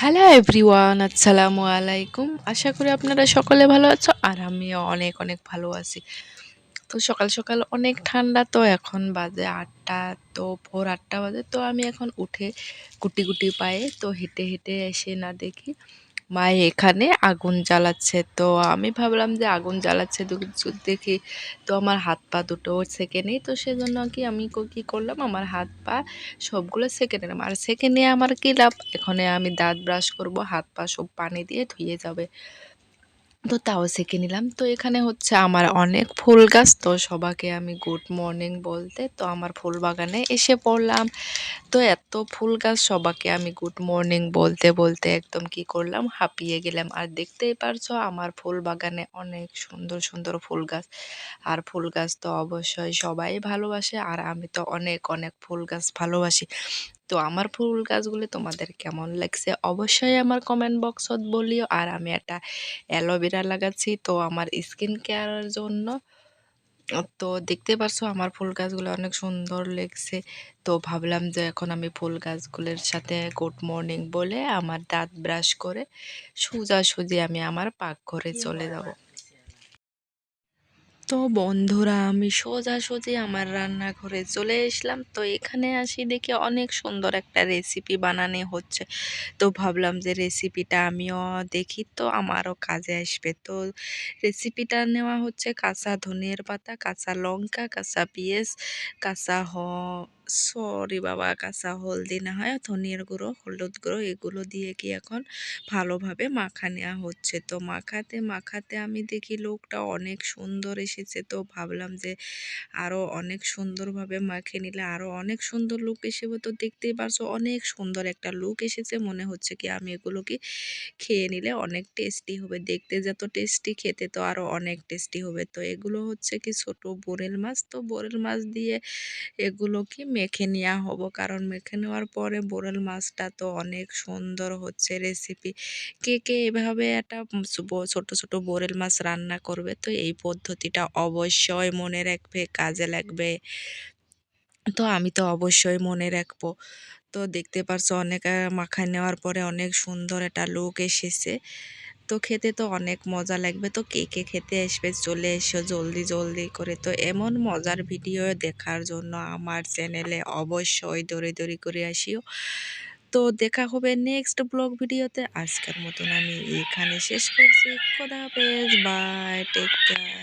Hello everyone, আসসালামু আলাইকুম। আশা করি আপনারা সকলে ভালো আছো আর আমিও অনেক অনেক ভালো আছি। তো সকাল সকাল অনেক ঠান্ডা, তো এখন বাজে ৮টা, তো ভোর ৮টা বাজে। তো আমি এখন উঠে গুটি গুটি পায়ে তো হেঁটে হেঁটে এসে না দেখি মা এখানে আগুন জ্বালাচ্ছে। তো আমি ভাবলাম যে আগুন জ্বালাচ্ছে দেখি, তো আমার হাত পা দুটো সেকে নেই। তো সেজন্য কি আমি কি করলাম, আমার হাত পা সবগুলো সেকে নিলাম। আর সেকে নিয়ে আমার কি লাভ, এখানে আমি দাঁত ব্রাশ করব, হাত পা সব পানি দিয়ে ধুয়ে যাবে। তো তাও সেঁকে নিলাম। তো এখানে হচ্ছে আমার অনেক ফুল গাছ, তো সবাইকে আমি গুড মর্নিং বলতে তো আমার ফুল বাগানে এসে পড়লাম। তো এত ফুল গাছ, সবাইকে আমি গুড মর্নিং বলতে বলতে একদম কি করলাম, হাঁপিয়ে গেলাম। আর দেখতেই পারছো আমার ফুল বাগানে অনেক সুন্দর সুন্দর ফুল গাছ। আর ফুল গাছ তো অবশ্যই সবাই ভালোবাসে, আর আমি তো অনেক অনেক ফুল গাছ ভালোবাসি। তো আমার ফুল গাছগুলি তোমাদের কেমন লাগছে অবশ্যই আমার কমেন্ট বক্সত বলিও। আর আমি একটা অ্যালোভেরা লাগাচ্ছি তো আমার স্কিন কেয়ারের জন্য। তো দেখতে পারছো আমার ফুল গাছগুলো অনেক সুন্দর লাগছে। তো ভাবলাম যে এখন আমি ফুল গাছগুলোর সাথে গুড মর্নিং বলে আমার দাঁত ব্রাশ করে সোজাসুজি আমি আমার পাকঘরে চলে যাব। তো বন্ধুরা, আমি সোজাসুজি আমার রান্নাঘরে চলে আসলাম। তো এখানে আসি দেখি অনেক সুন্দর একটা রেসিপি বানানো হচ্ছে। তো ভাবলাম যে রেসিপিটা আমিও দেখি, তো আমারও কাজে আসবে। তো রেসিপিটা নেওয়া হচ্ছে কাঁচা ধনিয়ার পাতা, কাঁচা লঙ্কা, কাঁচা পেঁয়াজ, কাঁচা সরি বাবা, কাঁচা হলদি না হয় ধনিয়ার গুঁড়ো, হলুদ গুঁড়ো, এগুলো দিয়ে কি এখন ভালোভাবে মাখা নেওয়া হচ্ছে। তো মাখাতে মাখাতে আমি দেখি লোকটা অনেক সুন্দর এসেছে। তো ভাবলাম যে আরও অনেক সুন্দরভাবে মাখিয়ে নিলে আরও অনেক সুন্দর লুক এসেছে। তো দেখতেই পারছো অনেক সুন্দর একটা লুক এসেছে। মনে হচ্ছে কি আমি এগুলো কি খেয়ে নিলে অনেক টেস্টি হবে। দেখতে যত টেস্টি, খেতে তো আরও অনেক টেস্টি হবে। তো এগুলো হচ্ছে কি ছোট বোরেল মাছ। তো বোরেল মাছ দিয়ে এগুলো কি মেখে নেওয়া হবো, কারণ মেখে নেওয়ার পরে বোরেল মাছটা তো অনেক সুন্দর হচ্ছে রেসিপি। কে কে এভাবে একটা ছোট ছোট বোরেল মাছ রান্না করবে, তো এই পদ্ধতিটা অবশ্যই মনে রাখবে, কাজে লাগবে। তো আমি তো অবশ্যই মনে রাখবো। তো দেখতে পারছো অনেক মাখায় নেওয়ার পরে অনেক সুন্দর একটা লুক এসেছে। তো খেতে তো অনেক মজা লাগবে। তো কে কে খেতে আসবে চলে এসো জলদি জলদি করে। তো এমন মজার ভিডিও দেখার জন্য আমার চ্যানেলে অবশ্যই দৌড়ে দৌড়ি করে আসিও। তো দেখা হবে নেক্সট ব্লগ ভিডিওতে। আজকের মতন আমি এখানে শেষ করছি। খোদা হাফেজ, বাই, টেক কেয়ার।